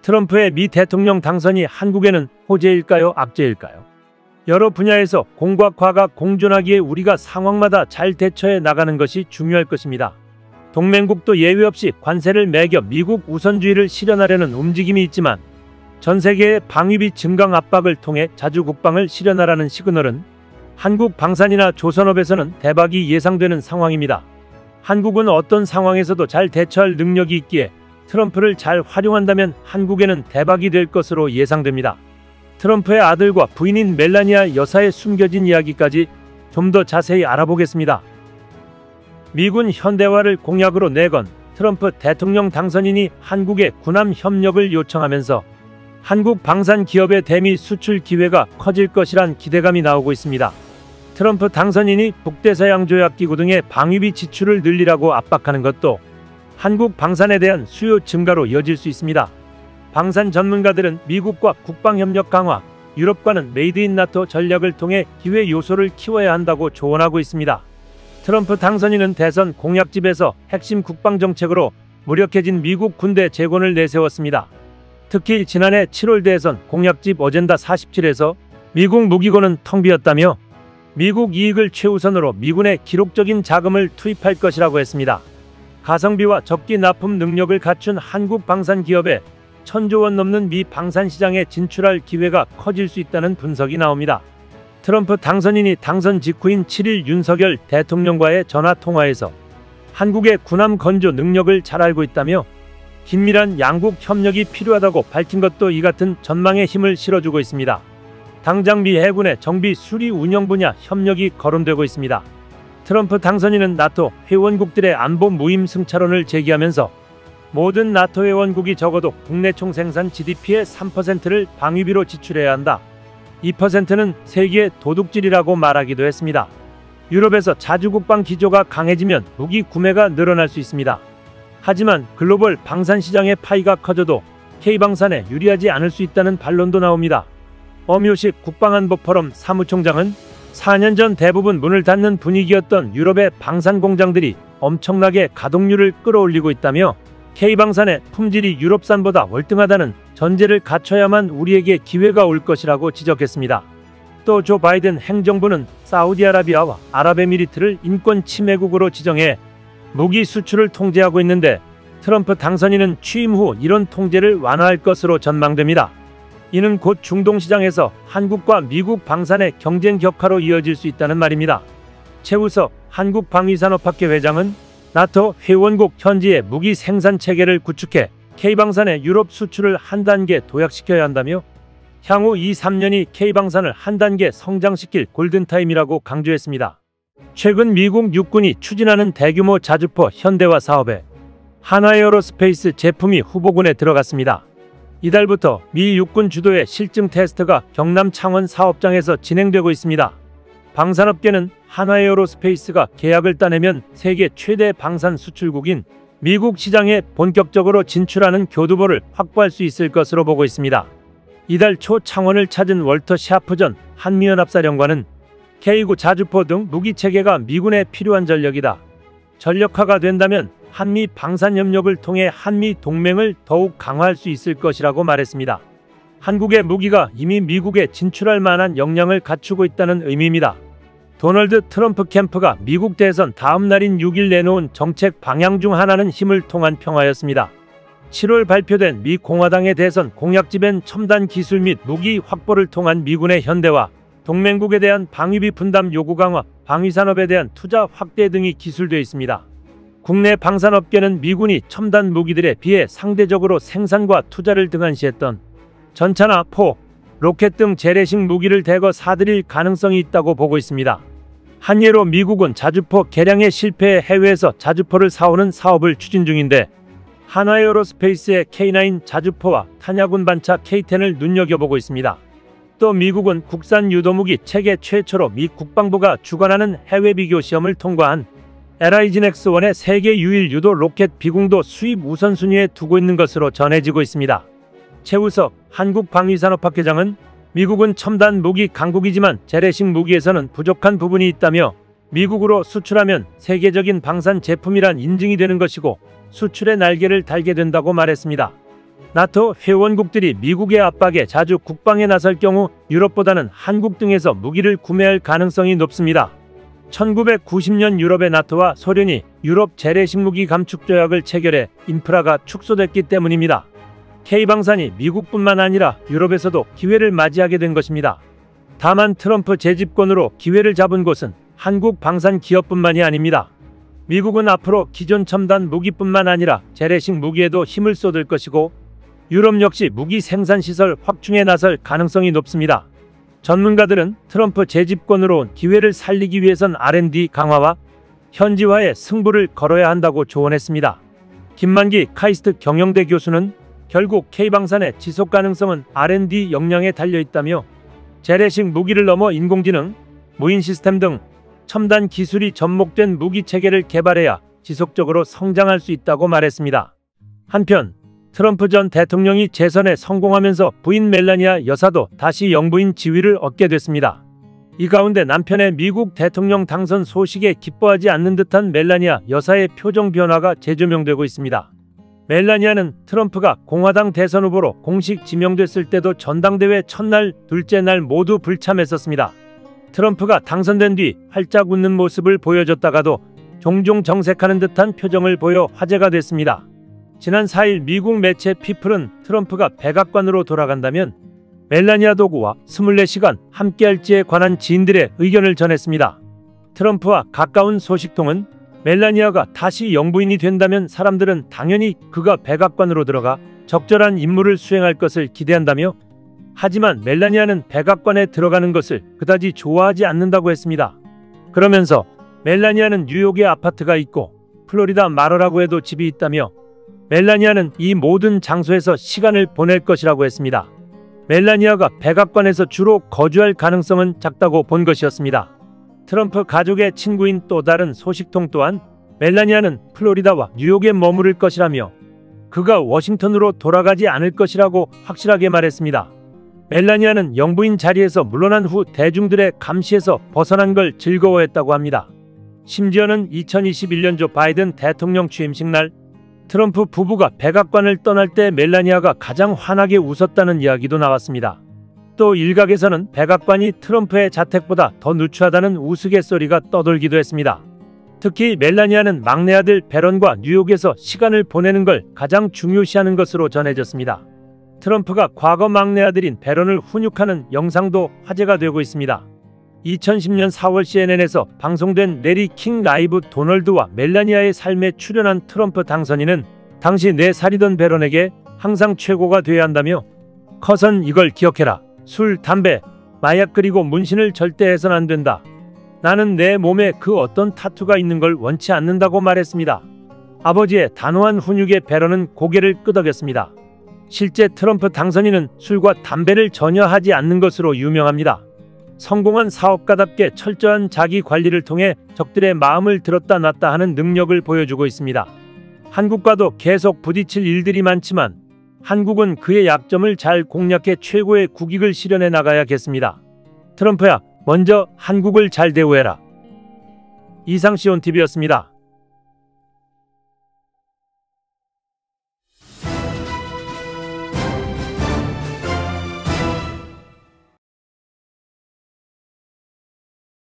트럼프의 미 대통령 당선이 한국에는 호재일까요, 악재일까요? 여러 분야에서 공과 과가 공존하기에 우리가 상황마다 잘 대처해 나가는 것이 중요할 것입니다. 동맹국도 예외 없이 관세를 매겨 미국 우선주의를 실현하려는 움직임이 있지만 전 세계의 방위비 증강 압박을 통해 자주 국방을 실현하라는 시그널은 한국 방산이나 조선업에서는 대박이 예상되는 상황입니다. 한국은 어떤 상황에서도 잘 대처할 능력이 있기에 트럼프를 잘 활용한다면 한국에는 대박이 될 것으로 예상됩니다. 트럼프의 아들과 부인인 멜라니아 여사의 숨겨진 이야기까지 좀 더 자세히 알아보겠습니다. 미군 현대화를 공약으로 내건 트럼프 대통령 당선인이 한국에 군함 협력을 요청하면서 한국 방산 기업의 대미 수출 기회가 커질 것이란 기대감이 나오고 있습니다. 트럼프 당선인이 북대서양 조약기구 등의 방위비 지출을 늘리라고 압박하는 것도 한국 방산에 대한 수요 증가로 이어질 수 있습니다. 방산 전문가들은 미국과 국방협력 강화, 유럽과는 메이드 인 나토 전략을 통해 기회 요소를 키워야 한다고 조언하고 있습니다. 트럼프 당선인은 대선 공약집에서 핵심 국방정책으로 무력해진 미국 군대 재건을 내세웠습니다. 특히 지난해 7월 대선 공약집 어젠다 47에서 미국 무기고는 텅 비었다며 미국 이익을 최우선으로 미군에 기록적인 자금을 투입할 것이라고 했습니다. 가성비와 적기 납품 능력을 갖춘 한국 방산 기업에 1,000조 원 넘는 미 방산 시장에 진출할 기회가 커질 수 있다는 분석이 나옵니다. 트럼프 당선인이 당선 직후인 7일 윤석열 대통령과의 전화통화에서 한국의 군함 건조 능력을 잘 알고 있다며 긴밀한 양국 협력이 필요하다고 밝힌 것도 이 같은 전망에 힘을 실어주고 있습니다. 당장 미 해군의 정비 수리 운영 분야 협력이 거론되고 있습니다. 트럼프 당선인은 나토 회원국들의 안보 무임 승차론을 제기하면서 모든 나토 회원국이 적어도 국내 총생산 GDP의 3%를 방위비로 지출해야 한다. 2%는 세계의 도둑질이라고 말하기도 했습니다. 유럽에서 자주국방 기조가 강해지면 무기 구매가 늘어날 수 있습니다. 하지만 글로벌 방산 시장의 파이가 커져도 K방산에 유리하지 않을 수 있다는 반론도 나옵니다. 엄효식 국방안보 포럼 사무총장은 4년 전 대부분 문을 닫는 분위기였던 유럽의 방산 공장들이 엄청나게 가동률을 끌어올리고 있다며 K방산의 품질이 유럽산보다 월등하다는 전제를 갖춰야만 우리에게 기회가 올 것이라고 지적했습니다. 또 조 바이든 행정부는 사우디아라비아와 아랍에미리트를 인권 침해국으로 지정해 무기 수출을 통제하고 있는데 트럼프 당선인은 취임 후 이런 통제를 완화할 것으로 전망됩니다. 이는 곧 중동 시장에서 한국과 미국 방산의 경쟁 격화로 이어질 수 있다는 말입니다. 최우석 한국방위산업학회 회장은 나토 회원국 현지의 무기 생산 체계를 구축해 K방산의 유럽 수출을 한 단계 도약시켜야 한다며 향후 2~3년이 K방산을 한 단계 성장시킬 골든타임이라고 강조했습니다. 최근 미국 육군이 추진하는 대규모 자주포 현대화 사업에 한화에어로스페이스 제품이 후보군에 들어갔습니다. 이달부터 미 육군 주도의 실증 테스트가 경남 창원 사업장에서 진행되고 있습니다. 방산업계는 한화에어로스페이스가 계약을 따내면 세계 최대 방산 수출국인 미국 시장에 본격적으로 진출하는 교두보를 확보할 수 있을 것으로 보고 있습니다. 이달 초 창원을 찾은 월터 샤프 전 한미연합사령관은 K9 자주포 등 무기체계가 미군에 필요한 전력이다. 전력화가 된다면 한미 방산협력을 통해 한미 동맹을 더욱 강화할 수 있을 것이라고 말했습니다. 한국의 무기가 이미 미국에 진출할 만한 역량을 갖추고 있다는 의미입니다. 도널드 트럼프 캠프가 미국 대선 다음 날인 6일 내놓은 정책 방향 중 하나는 힘을 통한 평화였습니다. 7월 발표된 미 공화당의 대선 공약집엔 첨단 기술 및 무기 확보를 통한 미군의 현대화, 동맹국에 대한 방위비 분담 요구 강화, 방위산업에 대한 투자 확대 등이 기술되어 있습니다. 국내 방산업계는 미군이 첨단 무기들에 비해 상대적으로 생산과 투자를 등한시했던 전차나 포, 로켓 등 재래식 무기를 대거 사들일 가능성이 있다고 보고 있습니다. 한 예로 미국은 자주포 개량에 실패해 해외에서 자주포를 사오는 사업을 추진 중인데 한화에어로스페이스의 K9 자주포와 탄약운 반차 K10을 눈여겨보고 있습니다. 또 미국은 국산 유도무기 체계 최초로 미 국방부가 주관하는 해외 비교 시험을 통과한 LIGN-X1의 세계 유일 유도 로켓 비공도 수입 우선순위에 두고 있는 것으로 전해지고 있습니다. 최우석 한국방위산업학회장은 미국은 첨단 무기 강국이지만 재래식 무기에서는 부족한 부분이 있다며 미국으로 수출하면 세계적인 방산 제품이란 인증이 되는 것이고 수출의 날개를 달게 된다고 말했습니다. 나토 회원국들이 미국의 압박에 자주 국방에 나설 경우 유럽보다는 한국 등에서 무기를 구매할 가능성이 높습니다. 1990년 유럽의 나토와 소련이 유럽 재래식 무기 감축 조약을 체결해 인프라가 축소됐기 때문입니다. K방산이 미국뿐만 아니라 유럽에서도 기회를 맞이하게 된 것입니다. 다만 트럼프 재집권으로 기회를 잡은 곳은 한국 방산 기업뿐만이 아닙니다. 미국은 앞으로 기존 첨단 무기뿐만 아니라 재래식 무기에도 힘을 쏟을 것이고 유럽 역시 무기 생산 시설 확충에 나설 가능성이 높습니다. 전문가들은 트럼프 재집권으로 온 기회를 살리기 위해선 R&D 강화와 현지화에 승부를 걸어야 한다고 조언했습니다. 김만기 카이스트 경영대 교수는 결국 K방산의 지속 가능성은 R&D 역량에 달려있다며 재래식 무기를 넘어 인공지능, 무인 시스템 등 첨단 기술이 접목된 무기 체계를 개발해야 지속적으로 성장할 수 있다고 말했습니다. 한편 트럼프 전 대통령이 재선에 성공하면서 부인 멜라니아 여사도 다시 영부인 지위를 얻게 됐습니다. 이 가운데 남편의 미국 대통령 당선 소식에 기뻐하지 않는 듯한 멜라니아 여사의 표정 변화가 재조명되고 있습니다. 멜라니아는 트럼프가 공화당 대선 후보로 공식 지명됐을 때도 전당대회 첫날, 둘째 날 모두 불참했었습니다. 트럼프가 당선된 뒤 활짝 웃는 모습을 보여줬다가도 종종 정색하는 듯한 표정을 보여 화제가 됐습니다. 지난 4일 미국 매체 피플은 트럼프가 백악관으로 돌아간다면 멜라니아 도구와 24시간 함께할지에 관한 지인들의 의견을 전했습니다. 트럼프와 가까운 소식통은 멜라니아가 다시 영부인이 된다면 사람들은 당연히 그가 백악관으로 들어가 적절한 임무를 수행할 것을 기대한다며 하지만 멜라니아는 백악관에 들어가는 것을 그다지 좋아하지 않는다고 했습니다. 그러면서 멜라니아는 뉴욕에 아파트가 있고 플로리다 마러라고 해도 집이 있다며 멜라니아는 이 모든 장소에서 시간을 보낼 것이라고 했습니다. 멜라니아가 백악관에서 주로 거주할 가능성은 작다고 본 것이었습니다. 트럼프 가족의 친구인 또 다른 소식통 또한 멜라니아는 플로리다와 뉴욕에 머무를 것이라며 그가 워싱턴으로 돌아가지 않을 것이라고 확실하게 말했습니다. 멜라니아는 영부인 자리에서 물러난 후 대중들의 감시에서 벗어난 걸 즐거워했다고 합니다. 심지어는 2021년 조 바이든 대통령 취임식 날 트럼프 부부가 백악관을 떠날 때 멜라니아가 가장 환하게 웃었다는 이야기도 나왔습니다. 또 일각에서는 백악관이 트럼프의 자택보다 더 누추하다는 우스갯소리가 떠돌기도 했습니다. 특히 멜라니아는 막내 아들 배런과 뉴욕에서 시간을 보내는 걸 가장 중요시하는 것으로 전해졌습니다. 트럼프가 과거 막내 아들인 배런을 훈육하는 영상도 화제가 되고 있습니다. 2010년 4월 CNN에서 방송된 레리 킹 라이브 도널드와 멜라니아의 삶에 출연한 트럼프 당선인은 당시 4살이던 배런에게 항상 최고가 돼야 한다며 커선 이걸 기억해라. 술, 담배, 마약 그리고 문신을 절대 해선 안 된다. 나는 내 몸에 그 어떤 타투가 있는 걸 원치 않는다고 말했습니다. 아버지의 단호한 훈육에 배런은 고개를 끄덕였습니다. 실제 트럼프 당선인은 술과 담배를 전혀 하지 않는 것으로 유명합니다. 성공한 사업가답게 철저한 자기 관리를 통해 적들의 마음을 들었다 놨다 하는 능력을 보여주고 있습니다. 한국과도 계속 부딪힐 일들이 많지만 한국은 그의 약점을 잘 공략해 최고의 국익을 실현해 나가야겠습니다. 트럼프야, 먼저 한국을 잘 대우해라. 이상 시온TV였습니다.